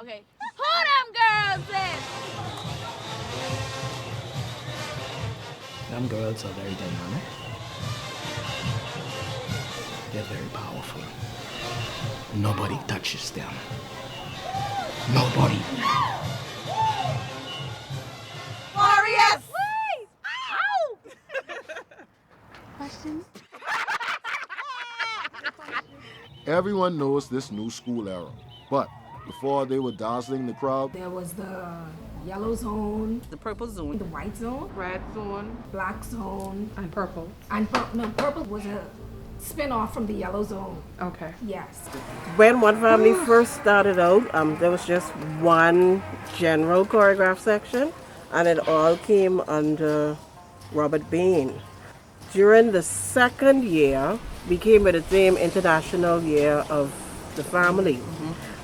Okay. Who them girls is? Them girls are very dynamic. They're very powerful. Nobody touches them. Nobody. Warriors! Wait! Ow! Questions? Everyone knows this new school era, but before they were dazzling the crowd, There was the yellow zone, The purple zone, the white zone, Red zone, black zone, and purple. and purple was a spin-off from the yellow zone. Okay. Yes. When One Family first started out, there was just one general choreograph section, and it all came under Robert Bain. During the second year, we came with the same international year of the family.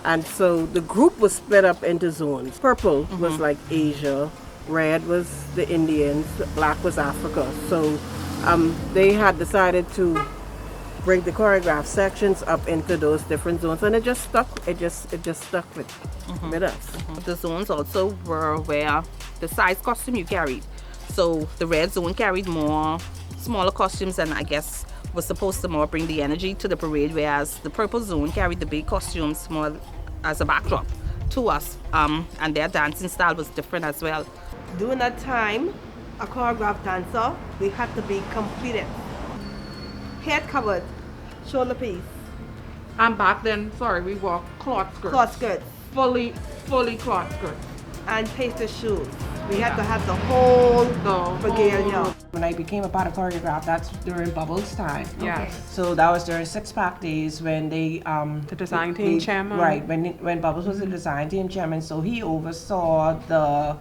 And so the group was split up into zones. Purple was like Asia, red was the Indians, black was Africa. So they had decided to bring the choreograph sections up into those different zones, and it just stuck. It just stuck with us. the zones also were where the size costume you carried. So the red zone carried more smaller costumes and I guess was supposed to more bring the energy to the parade, whereas the purple zone carried the big costumes more as a backdrop to us. And their dancing style was different as well. During that time, a choreographed dancer, we had to be completed. Head covered, shoulder piece, And back then, we wore cloth skirts. cloth skirts, Fully cloth skirts. and pasted shoes. We had to have the whole regalia. When I became a part of choreograph, that's during Bubbles time. Yes. So that was during Six Pack days when they The design team chairman. Right, when Bubbles was the design team chairman, so he oversaw the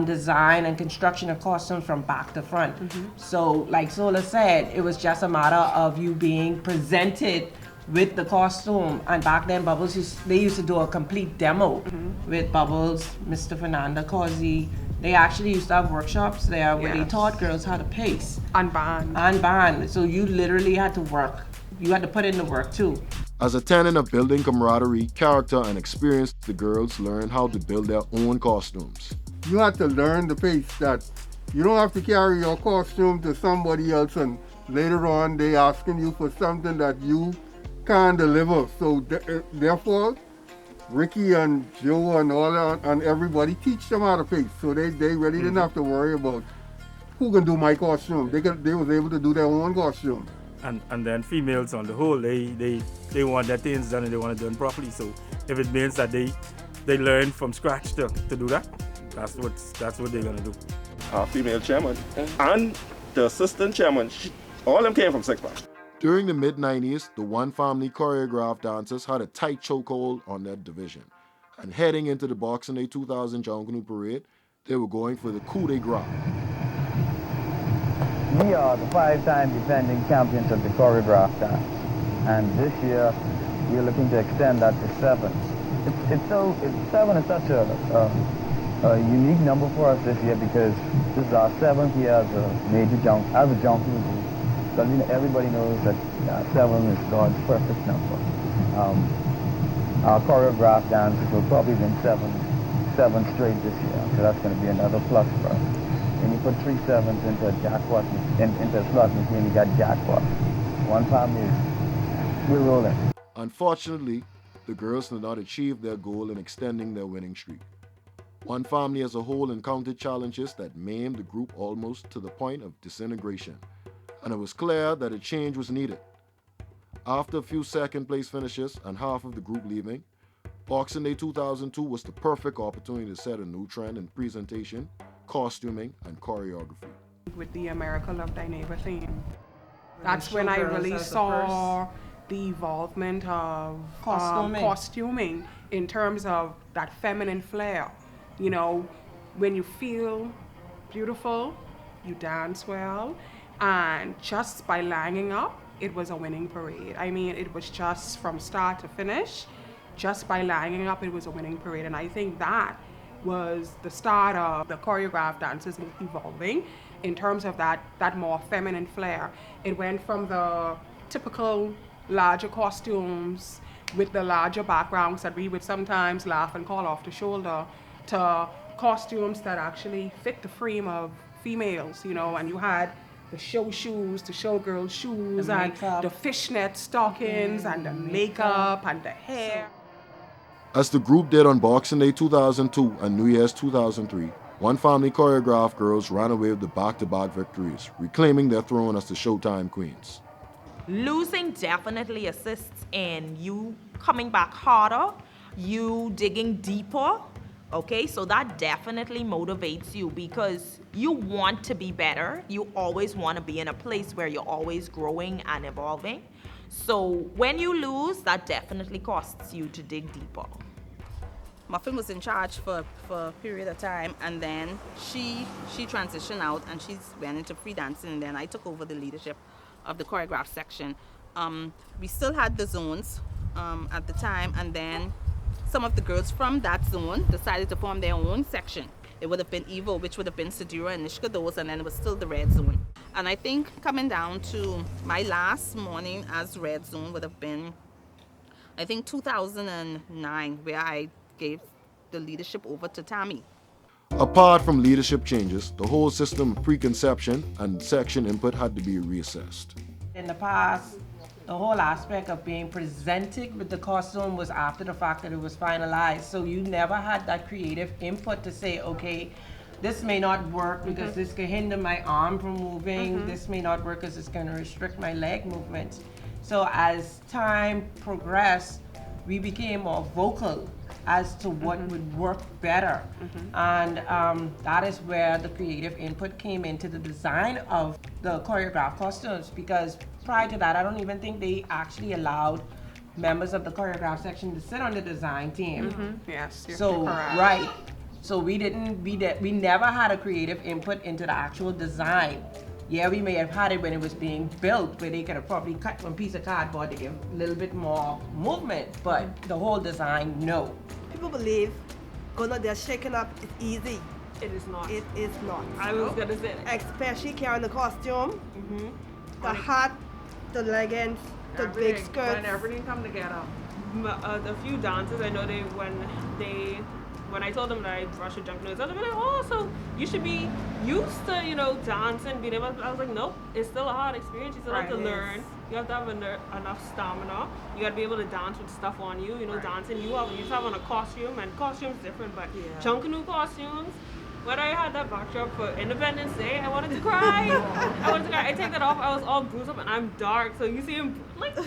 design and construction of costumes from back to front. So like Sola said, it was just a matter of you being presented with the costume. And back then Bubbles they used to do a complete demo with Bubbles, Mr. Fernanda Causey. They actually used to have workshops there where they Yes. taught girls how to pace And band. and band. So you literally had to work. You had to put in the work too. as a tenet of building camaraderie, character, and experience, the girls learned how to build their own costumes. You have to learn the pace that you don't have to carry your costume to somebody else and later on they asking you for something that you can't deliver. So therefore, Ricky and Joe and all that and everybody teach them how to pace. So they really didn't have to worry about who can do my costume. They was able to do their own costume. And then females on the whole, they want their things done and they want it done properly. So if it means that they learn from scratch to do that, that's what they're gonna do. Our female chairman and the assistant chairman, all of them came from Six Pack. During the mid-90s, the One Family Choreograph Dancers had a tight chokehold on their division. And heading into the Boxing Day 2000 Junkanoo Parade, they were going for the coup de grace. We are the 5-time defending champions of the choreograph dance, and this year we're looking to extend that to 7. 7 is such a unique number for us this year because this is our 7th year as a major junkanoo group. So everybody knows that 7 is God's perfect number. Our choreograph dances will probably win 7 straight this year, so that's going to be another plus for us. When you put 3 7s into a jackpot, into a slot machine, you got jackpot. One Family, we're rolling. Unfortunately, the girls did not achieve their goal in extending their winning streak. One Family as a whole encountered challenges that maimed the group almost to the point of disintegration, and it was clear that a change was needed. After a few second-place finishes and half of the group leaving, Boxing Day 2002 was the perfect opportunity to set a new trend in presentation, costuming, and choreography. With the America Love Thy Neighbor theme. That's when I really saw the evolvement of costuming in terms of that feminine flair. You know, when you feel beautiful, you dance well, and just by lining up, it was a winning parade. I mean, it was just from start to finish, just by lining up, it was a winning parade. And I think that was the start of the choreographed dancers evolving in terms of that more feminine flair. It went from the typical larger costumes with the larger backgrounds that we would sometimes laugh and call off the shoulder, to costumes that actually fit the frame of females, you know, and you had the show shoes, the showgirl shoes, and the fishnet stockings, and the makeup, and the hair. As the group did on Boxing Day 2002 and New Year's 2003, One Family Choreograph girls ran away with the back-to-back victories, reclaiming their throne as the Showtime queens. Losing definitely assists in you coming back harder, you digging deeper, okay? So that definitely motivates you because you want to be better. You always want to be in a place where you're always growing and evolving. So when you lose, that definitely costs you to dig deeper. Muffin was in charge for a period of time, and then she transitioned out and she went into free dancing, and then I took over the leadership of the choreograph section. We still had the zones at the time, and then some of the girls from that zone decided to form their own section. It would have been Evo, which would have been Sadira and Nishkados, and then it was still the red zone. And I think coming down to my last morning as red zone would have been, I think 2009, where I gave the leadership over to Tammy. Apart from leadership changes, the whole system of preconception and section input had to be reassessed. In the past, the whole aspect of being presented with the costume was after the fact that it was finalized. So you never had that creative input to say, okay, this may not work because this could hinder my arm from moving. This may not work because it's going to restrict my leg movements. So as time progressed, we became more vocal as to what would work better. And that is where the creative input came into the design of the choreographed costumes, because prior to that, I don't even think they actually allowed members of the choreograph section to sit on the design team. Yes, you're So, correct. right. So we never had a creative input into the actual design. Yeah, we may have had it when it was being built, where they could have probably cut one piece of cardboard to give a little bit more movement, but the whole design, no. People believe going out there shaking up is easy. It is not. It is not. I was gonna say that. Especially carrying the costume, the hat, the leggings, the big skirts. When everything come together. A few dancers, I know when I told them that I brushed with Junkanoo, they were like, oh, so you should be used to, you know, dancing, being able to, I was like, nope, it's still a hard experience. You still have to learn. You have to have enough stamina. You got to be able to dance with stuff on you. You know, dancing, you have on a costume, and costume's different, but Junkanoo costumes, when I had that backdrop for Independence Day, I wanted to cry. I take that off, I was all bruised up, and I'm dark, so you see him, like...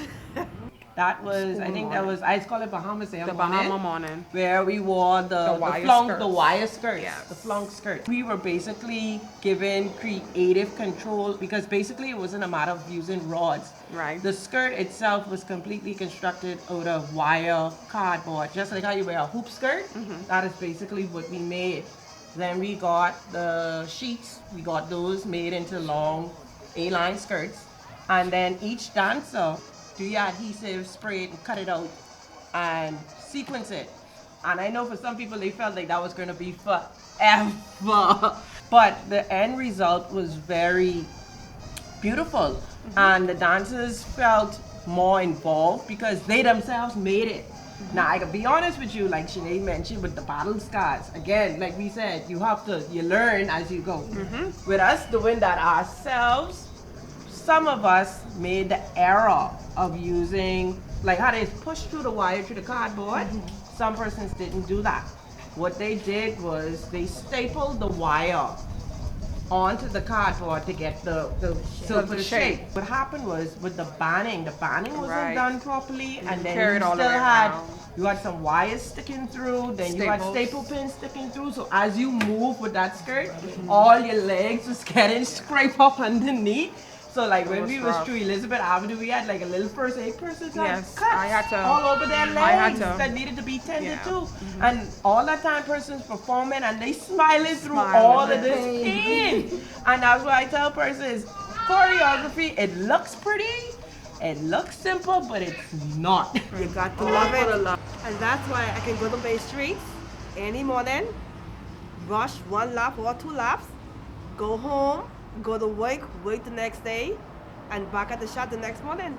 That was, I think that was, I call it Bahamas Day. The Bahama morning. Where we wore the wire skirts. Yes. The flunk skirt. We were basically given creative control because basically it wasn't a matter of using rods. Right. The skirt itself was completely constructed out of wire, cardboard. Just like how you wear a hoop skirt, that is basically what we made. Then we got the sheets, we got those made into long A-line skirts. And then each dancer, do your adhesive, spray it, and cut it out, and sequence it. And I know for some people they felt like that was going to be forever. But the end result was very beautiful. And the dancers felt more involved because they themselves made it. Now, I can be honest with you, like Sinead mentioned with the battle scars. Again, like we said, you learn as you go. With us doing that ourselves, some of us made the error of using, like how they push through the wire through the cardboard. Some persons didn't do that. What they did was they stapled the wire onto the cardboard to get the shape. What happened was with the banding wasn't done properly, and then you had some wires sticking through, then you had staple pins sticking through. So as you move with that skirt, all your legs was getting scraped up underneath. So like when we was through Elizabeth Avenue, we had like a little first aid person cuts all over their legs that needed to be tended to. And all that time persons performing and they smiling through all of this pain. And that's what I tell persons, choreography, it looks pretty, it looks simple, but it's not. You got to love it. And that's why I can go to Bay Street any morning, rush 1 lap or 2 laps, go home, go to work, wait the next day, and back at the shop the next morning.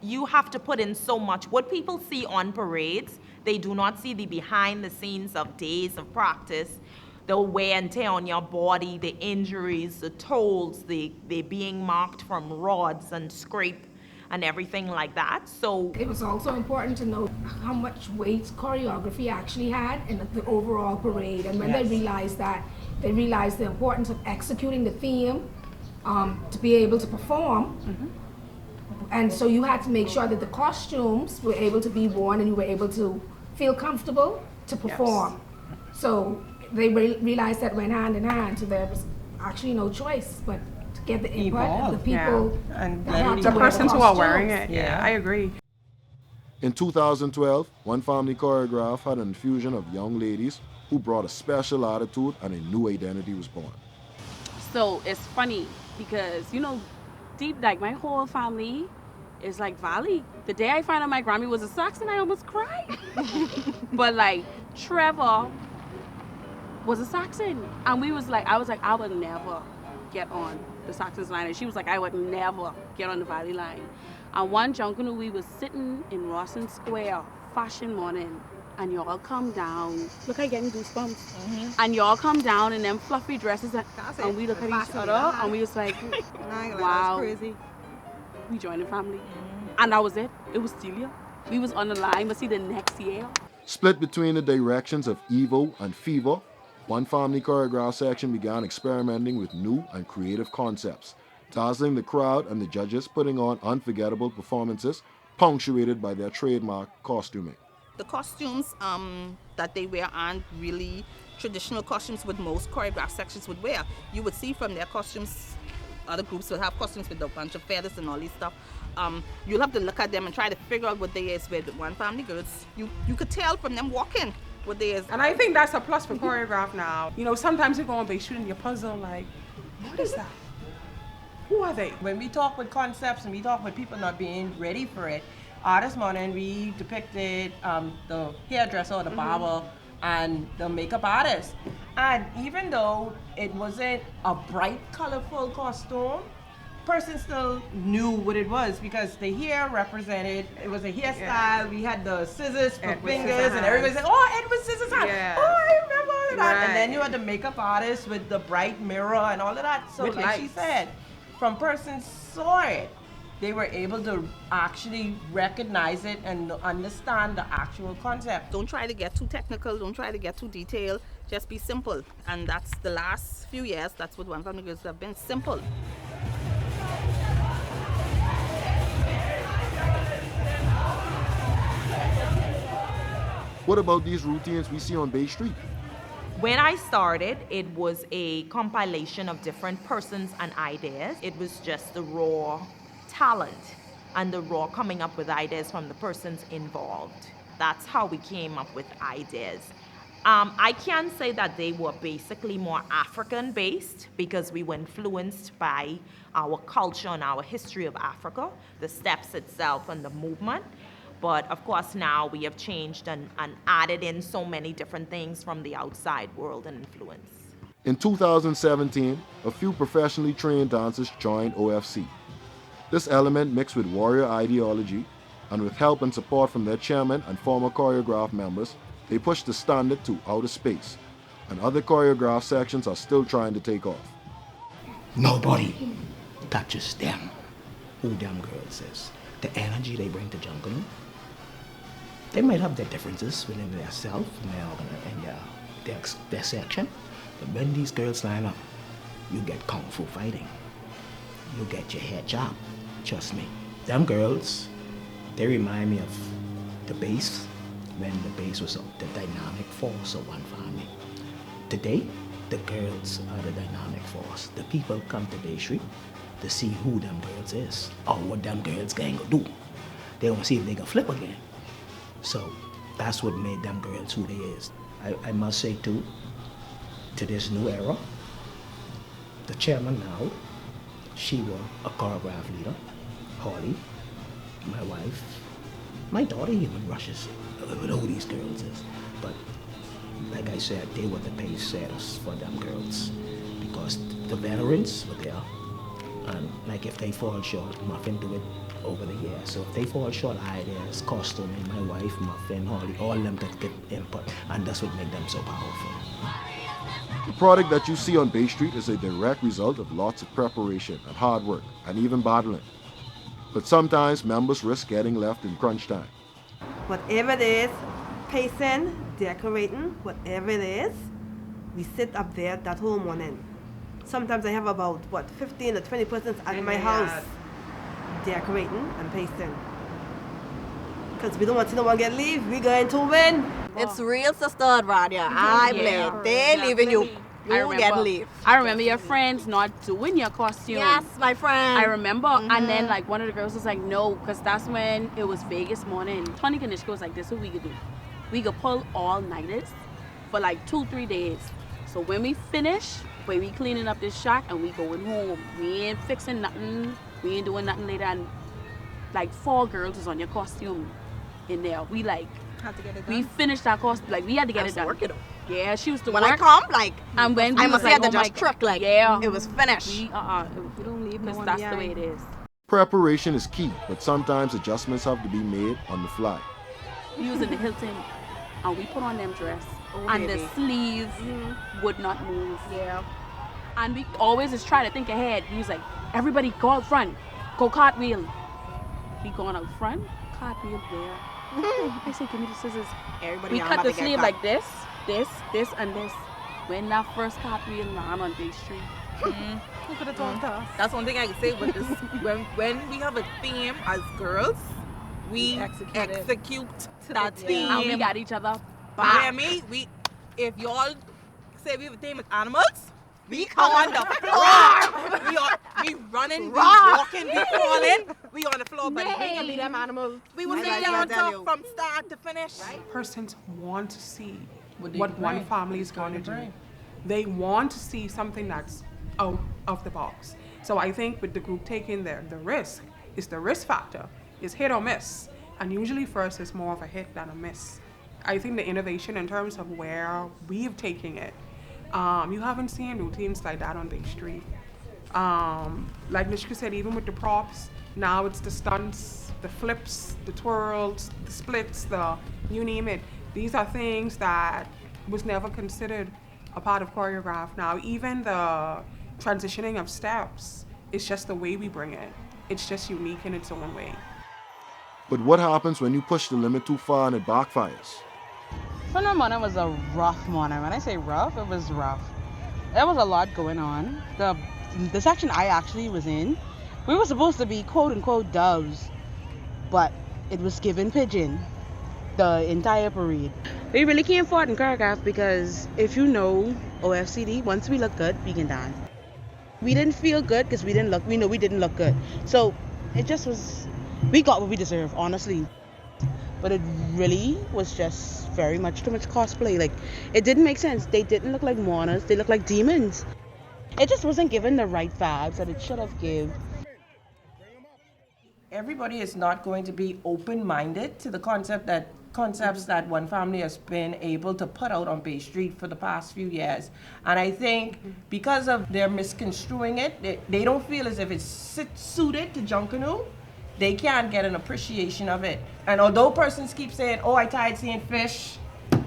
you have to put in so much. What people see on parades, they do not see the behind the scenes of days of practice, the wear and tear on your body, the injuries, the tolls, the being marked from rods and scrape and everything like that. So it was also important to know how much weight choreography actually had in the overall parade. And when they realized that, they realized the importance of executing the theme to be able to perform. And so you had to make sure that the costumes were able to be worn and you were able to feel comfortable to perform. So they realized that went hand in hand, so there was actually no choice but to get the input of the people and that the persons who are wearing it. Yeah, I agree. In 2012, One Family Choreograph had an infusion of young ladies who brought a special attitude and a new identity was born. So it's funny because, you know, deep, like my whole family is like Valley. The day I found out my Grammy was a Saxon, I almost cried. But like Trevor was a Saxon. And we was like, I was like, I would never get on the Saxons line. And she was like, I would never get on the Valley line. And one Junkanoo, we was sitting in Rawson Square, fashion morning, and y'all come down. Look, I getting goosebumps. And y'all come down in them fluffy dresses, and we look at each other, and we was like, wow, that's crazy. We joined the family. And that was it. It was Celia. We was on the line, but see the next year. Split between the directions of Evo and Fever, One Family Choreograph section began experimenting with new and creative concepts, dazzling the crowd and the judges, putting on unforgettable performances punctuated by their trademark costuming. The costumes that they wear aren't really traditional costumes what most choreographed sections would wear. You would see from their costumes, other groups will have costumes with a bunch of feathers and all this stuff. You'll have to look at them and try to figure out what they is with One Family Girls. You could tell from them walking what they is. And I think that's a plus for choreograph now. You know, sometimes you go on base shooting your puzzle like, what is that? Who are they? When we talk with concepts and we talk with people not being ready for it, this morning we depicted the hairdresser or the barber and the makeup artist. And even though it wasn't a bright, colorful costume, person still knew what it was because the hair represented, it was a hairstyle. Yeah. We had the scissors for fingers and everybody said, oh, Edward Scissorhands. Yeah. Oh, I remember that. Right. And then you had the makeup artist with the bright mirror and all of that. So with like lights. She said, from persons saw it, they were able to actually recognize it and understand the actual concept. Don't try to get too technical, don't try to get too detailed, just be simple. And that's the last few years, that's what One Family Girls have been, simple. What about these routines we see on Bay Street? When I started, it was a compilation of different persons and ideas. It was just the raw talent and the raw coming up with ideas from the persons involved. That's how we came up with ideas. I can say that they were basically more African-based because we were influenced by our culture and our history of Africa, the steps itself and the movement. But of course now we have changed and added in so many different things from the outside world and influence. In 2017, a few professionally trained dancers joined OFC. This element mixed with warrior ideology and with help and support from their chairman and former choreograph members, they pushed the standard to outer space, and other choreograph sections are still trying to take off. Nobody touches them, who Dem Girls is. The energy they bring to Junkanoo. They might have their differences within themselves and their section, but when these girls line up, you get kung fu fighting. You get your head chopped. Trust me. Them girls, they remind me of the bass, when the bass was the dynamic force of One Family. Today, the girls are the dynamic force. The people come to Bay Street to see who Dem Girls is or what Dem Girls gang go do. They want to see if they can flip again. So that's what made Dem Girls who they is. I must say too, to this new era, the chairman now, she was a choreograph leader, Holly, my wife, my daughter even rushes with who these girls is. But like I said, they were the pace setters for Dem Girls because the veterans were there, And like if they fall short, Muffin do it over the years. So if they fall short, there's costuming, my wife, Muffin, Holly, all of them that get input, and that's what makes them so powerful. The product that you see on Bay Street is a direct result of lots of preparation and hard work, and even battling. But sometimes members risk getting left in crunch time. Whatever it is, pacing, decorating, whatever it is, we sit up there that whole morning. Sometimes I have about, 15 or 20 persons at my house decorating and pasting. Because we don't want to no one get leave, we're going to win. It's real sisterhood right here. I believe. They leaving you. You get leave. I remember your friends not doing your costume. Yes, my friend. I remember. And then like one of the girls was like, no, because that's when it was Vegas morning. Tony Kanishka was like, this is what we could do. We could pull all-nighters for like 2-3 days. So when we finish, we cleaning up this shack and we going home. We ain't fixing nothing. We ain't doing nothing later. And like 4 girls was on your costume in there. We like, had to get it done. we finished our costume. Like we had to get it done. Work it up. Yeah, she was the when work. I come, like, and when I we must was say like, the just trick, like, yeah, it was finished. We don't leave no one that's the way it is. Preparation is key, but sometimes adjustments have to be made on the fly. We was in the Hilton, and we put on them dress, and baby. the sleeves would not move. Yeah. And we always just try to think ahead. We was like, everybody go out front, go cartwheel. We going out front, cartwheel there. I say, give me the scissors. Everybody we cut the sleeve like this, and this. When that first cartwheel ran on Bay Street. Who could have told us? That's one thing I can say with this. when we have a theme as girls, we execute that theme. And we got each other You hear me? If y'all say we have a theme with animals, we on the floor. we running, we walking, we falling. We on the floor, but we can be them animals. We will stay on top from start to finish. Persons want to see what one family is going to do. They want to see something that's out of the box. So I think with the group taking the risk, is the risk factor. It's hit or miss. And usually first it's more of a hit than a miss. I think the innovation in terms of where we've taken it, you haven't seen routines like that on Bay Street. Like Nishka said, even with the props, now it's the stunts, the flips, the twirls, the splits, you name it. These are things that was never considered a part of choreograph. Now, even the transitioning of steps, it's just the way we bring it. It's just unique in its own way. But what happens when you push the limit too far and it backfires? Sunday morning was a rough morning. When I say rough, it was rough. There was a lot going on. The section I actually was in, we were supposed to be quote-unquote doves, but it was given pigeon the entire parade. We really came forward in choreograph because if you know OFCD, once we look good, we can dance. We didn't feel good because we know we didn't look good. So it just was, we got what we deserve, honestly. But it really was just very much too much cosplay. Like, it didn't make sense. They didn't look like mourners, they looked like demons. It just wasn't given the right vibes that it should have given. Everybody is not going to be open-minded to the concepts that One Family has been able to put out on Bay Street for the past few years. And I think because of their misconstruing it, they don't feel as if it's suited to Junkanoo. They can't get an appreciation of it. And although persons keep saying, oh, I tired seeing fish,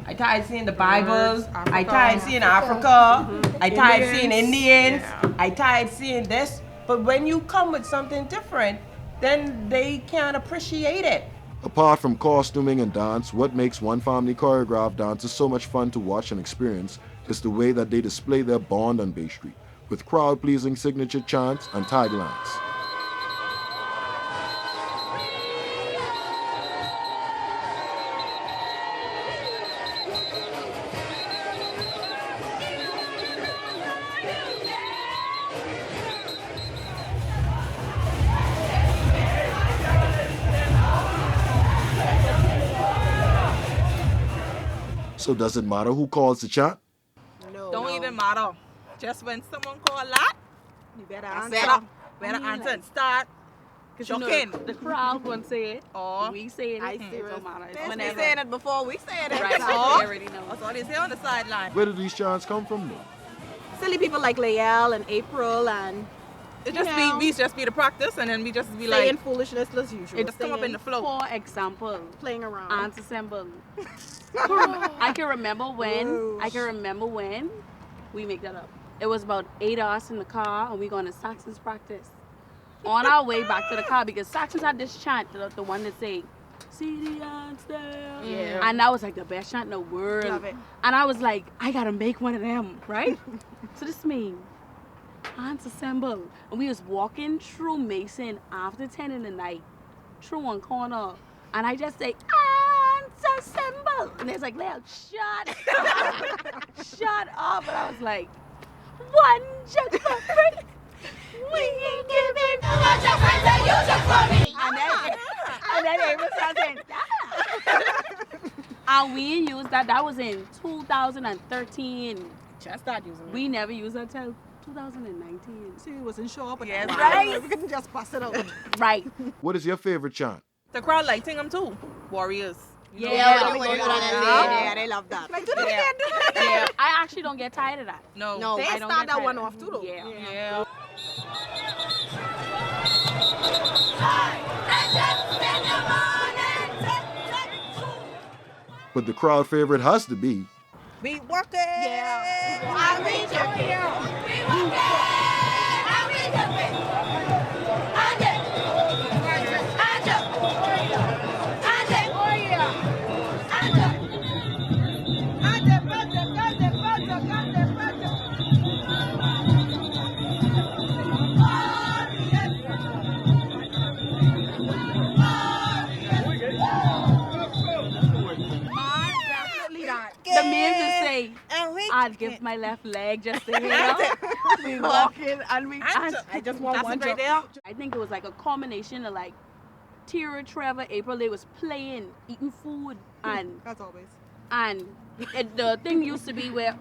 I tired seeing the Bibles, I tired seeing Africa, I tired seeing Indians, I tired seeing this. But when you come with something different, then they can't appreciate it. Apart from costuming and dance, what makes One Family Choreograph Dancers so much fun to watch and experience is the way that they display their bond on Bay Street, with crowd-pleasing signature chants and taglines. So does it matter who calls the chant? Don't even matter. Just when someone call that, you better answer. Better answer and start. Because you know, the crowd won't say it, or we say it. I see it. Don't matter. It's They whenever. saying it before we saying it. Right, Oh, they already know. that's all they say on the sideline. Where do these chants come from though? Silly people like Layel and April and It just we just be the practice, and then we just be saying like foolishness as usual. it just come up in the flow. For example, playing around. Aunt Assemble. I can remember when we make that up. It was about 8 hours in the car, and we going to Saxon's practice. On our way back to the car, because Saxon's had this chant, the one that say, "See the ants there." Yeah. And that was like the best chant in the world. Love it. And I was like, I gotta make one of them, right? So this mean, Aunts Assemble. And we was walking through Mason after 10 in the night, through one corner, and I just say, Aunts Assemble. And it's like, Lil, shut up. Shut up. And I was like, one jug for free. We ain't giving too much of friends that you just for me. And then Ava started saying, and we used that was in 2013. Just started using it. We never used that till 2019. See, we wasn't sure, but yes, right. We couldn't just pass it out. Right. What is your favorite chant? The crowd liking them too. Warriors. Yeah, they love that. Like, do it again, do it again. Yeah, I actually don't get tired of that. No, they I don't start get that one tired. off too, though. Yeah. But the crowd favorite has to be We work it. Yeah. I reach up here. We work it. I reach up The men just say, I'd give my left leg just to hear. We walking and we. I just want one right there. I think it was like a combination of like Tira, Trevor, April. They was playing, eating food, and that's always. And the thing used to be where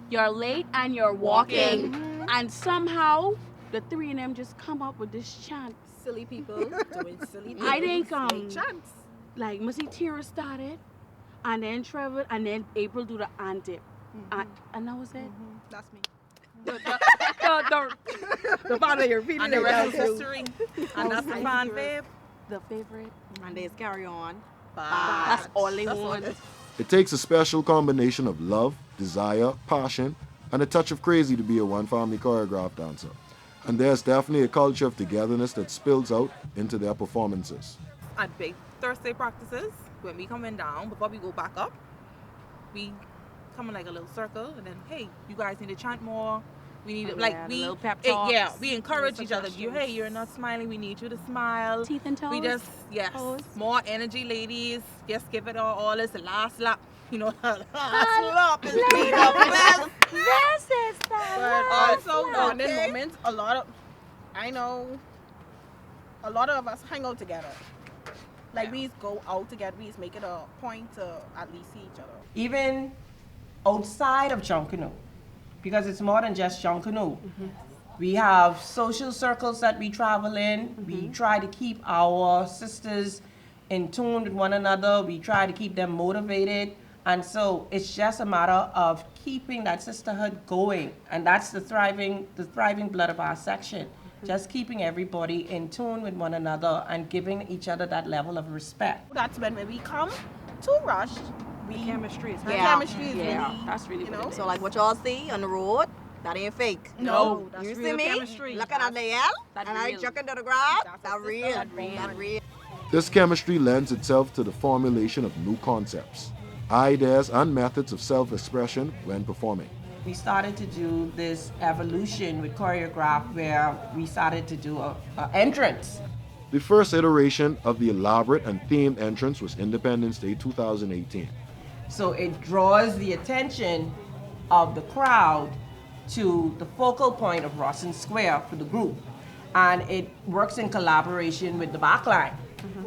you're late and you're walking, and somehow the three of them just come up with this chant. Silly people doing silly things. I think chants. like Missy Tira started, and then Trevor, and then April do the antip, and that was it. That's me. The part that you're repeating. And the rest is history. And that's the fan fave. The favorite. And they carry on. That's all they want. It takes a special combination of love, desire, passion, and a touch of crazy to be a One Family Choreograph dancer. And there's definitely a culture of togetherness that spills out into their performances. At big Thursday practices, when we coming down, before we go back up, we come in like a little circle, and then, hey, you guys need to chant more. We need to, little pep talks. We encourage each other. Hey, you're not smiling. We need you to smile. Teeth and toes. We just, more energy, ladies. Just give it all. It's the last lap. You know, last lap is being the best. This is the But also, on this moment, a lot of us hang out together. Like, we go out together. We make it a point to at least see each other. Even outside of Junkanoo, because it's more than just Junkanoo. We have social circles that we travel in. We try to keep our sisters in tune with one another. We try to keep them motivated. And so it's just a matter of keeping that sisterhood going. And that's the thriving blood of our section. Just keeping everybody in tune with one another and giving each other that level of respect. That's when we come too rushed. Chemistry is Chemistry is really, that's really you know. So So like like what y'all see on the road, that ain't fake. No, that's you real see me chemistry. looking at the L and I real. chucking to the ground. That's real. That real. This chemistry lends itself to the formulation of new concepts, ideas, and methods of self-expression when performing. We started to do this evolution with choreograph where we started to do a entrance. The first iteration of the elaborate and themed entrance was Independence Day 2018. So it draws the attention of the crowd to the focal point of Rawson Square for the group. And it works in collaboration with the backline.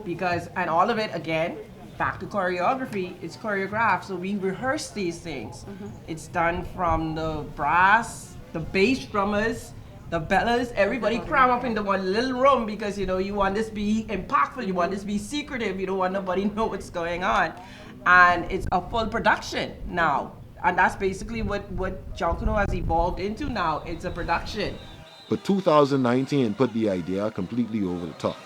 Because, and all of it, again, back to choreography, it's choreographed. So we rehearse these things. It's done from the brass, the bass drummers, the bellas, everybody cram up into one little room because, you know, you want this to be impactful, you want this to be secretive, you don't want nobody to know what's going on. And it's a full production now. And that's basically what Junkanoo has evolved into now. It's a production. But 2019 put the idea completely over the top.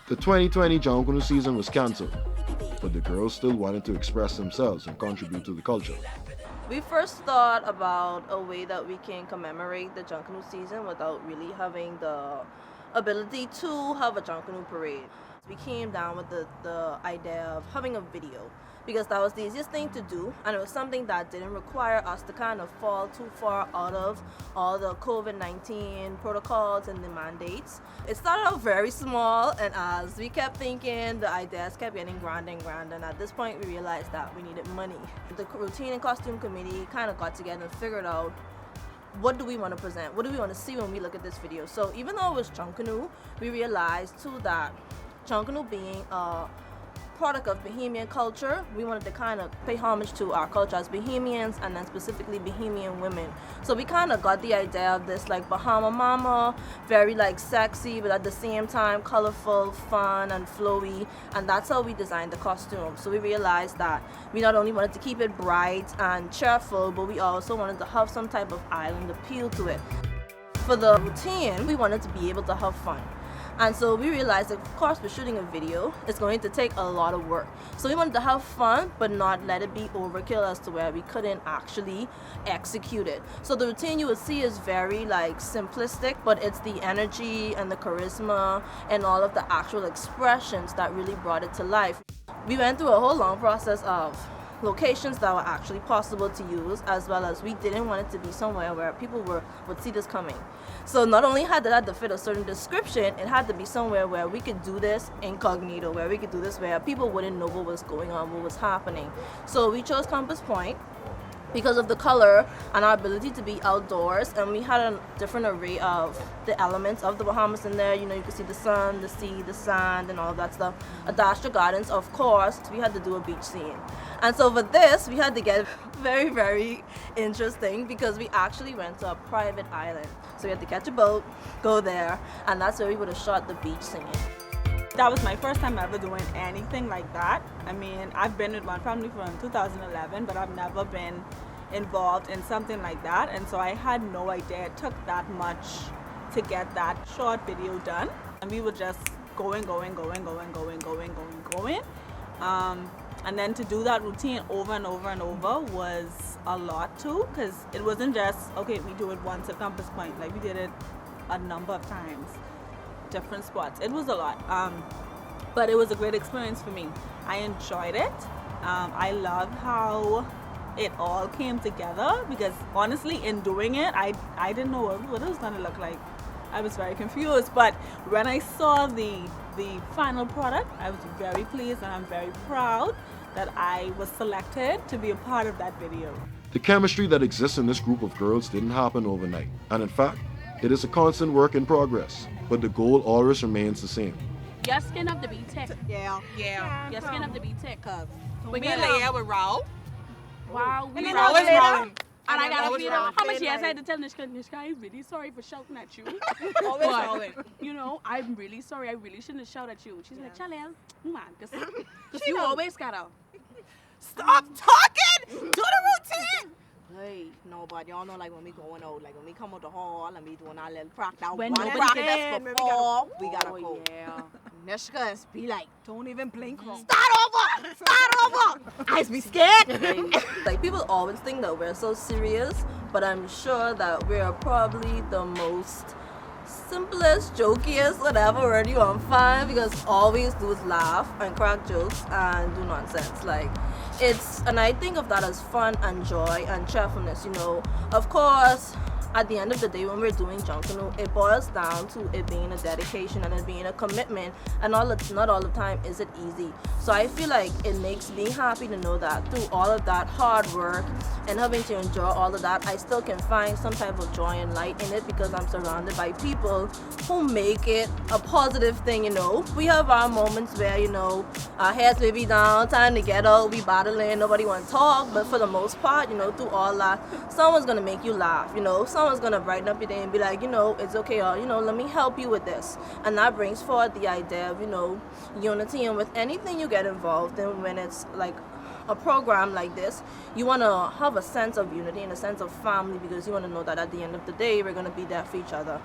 The 2020 Junkanoo season was cancelled, but the girls still wanted to express themselves and contribute to the culture. We first thought about a way that we can commemorate the Junkanoo season without really having the ability to have a Junkanoo parade. We came down with the idea of having a video, because that was the easiest thing to do, and it was something that didn't require us to kind of fall too far out of all the COVID-19 protocols and the mandates. It started out very small, and as we kept thinking, the ideas kept getting grander and grander, and at this point we realized that we needed money. The routine and costume committee kind of got together and figured out, what do we want to present? What do we want to see when we look at this video? So even though it was Junkanoo, we realized too that Junkanoo being a product of Bahamian culture, we wanted to kind of pay homage to our culture as Bahamians, and then specifically Bahamian women. So we kind of got the idea of this like Bahama Mama, very like sexy, but at the same time colorful, fun, and flowy, and that's how we designed the costume. So we realized that we not only wanted to keep it bright and cheerful, but we also wanted to have some type of island appeal to it. For the routine, we wanted to be able to have fun. And so we realized that, of course, we're shooting a video. It's going to take a lot of work. So we wanted to have fun, but not let it be overkill as to where we couldn't actually execute it. So the routine you would see is very like simplistic, but it's the energy and the charisma and all of the actual expressions that really brought it to life. We went through a whole long process of locations that were actually possible to use, as well as we didn't want it to be somewhere where people would see this coming. So not only had that to fit a certain description, it had to be somewhere where we could do this incognito, where we could do this where people wouldn't know what was going on, what was happening. So we chose Compass Point because of the color and our ability to be outdoors, and we had a different array of the elements of the Bahamas in there. You know, you could see the sun, the sea, the sand, and all of that stuff. Adastra Gardens, of course, we had to do a beach scene. And so for this, we had to get very, very interesting, because we actually went to a private island. So we had to catch a boat, go there, and that's where we would have shot the beach scene. That was my first time ever doing anything like that. I mean, I've been with One Family from 2011, but I've never been involved in something like that. And so I had no idea it took that much to get that short video done. And we were just going. And then to do that routine over and over and over was a lot too, because it wasn't just, okay, we do it once at Compass Point. Like, we did it a number of times. Different spots. It was a lot, but it was a great experience for me. I enjoyed it. I love how it all came together, because honestly, in doing it, I didn't know what it was going to look like. I was very confused, but when I saw the final product, I was very pleased, and I'm very proud that I was selected to be a part of that video. The chemistry that exists in this group of girls didn't happen overnight, and in fact, it is a constant work in progress, but the goal always remains the same. Your skin have to be thick. Yeah. Your skin have to be thick, cause When you lay out with Raul. Wow, And then always rolling. And I gotta always feel how much rolling. yes I had to tell Nishka, I'm really sorry for shouting at you. Always But, rolling. you know, I'm really sorry. I really shouldn't have shouted at you. She's like, Chalel, move on. Because She you know. always gotta. Stop talking! Do the routine! Hey, no, but y'all know, like, when we going out, like, when we come out the hall and we doing our little practice, When one nobody practice can, before, we gotta Oh, go. yeah. Nishka is be like, don't even blink. Mm-hmm. Start over! Eyes be scared! Like, people always think that we're so serious, but I'm sure that we're probably the most simplest, jokiest, whatever word you want to find, because all we do is laugh and crack jokes and do nonsense. Like, and I think of that as fun and joy and cheerfulness, you know. Of course, at the end of the day, when we're doing Junkanoo, it boils down to it being a dedication and it being a commitment, and not all the time is it easy. So I feel like it makes me happy to know that through all of that hard work and having to endure all of that, I still can find some type of joy and light in it because I'm surrounded by people who make it a positive thing, you know. We have our moments where, you know, our heads may be down, time to get out, we battling, nobody want to talk, but for the most part, you know, through all that, someone's going to make you laugh, you know, someone's going to brighten up your day and be like, you know, it's okay, or, you know, let me help you with this. And that brings forward the idea of, you know, unity. And with anything you get involved in, when it's like a program like this, you want to have a sense of unity and a sense of family, because you want to know that at the end of the day, we're going to be there for each other.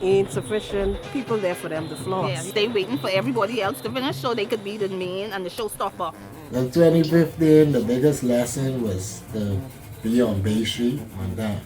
Ain't sufficient people there for them to floss. Yeah, they waiting for everybody else to finish so they could be the main and the showstopper. Well, 2015, the biggest lesson was to be on Bay Street on time.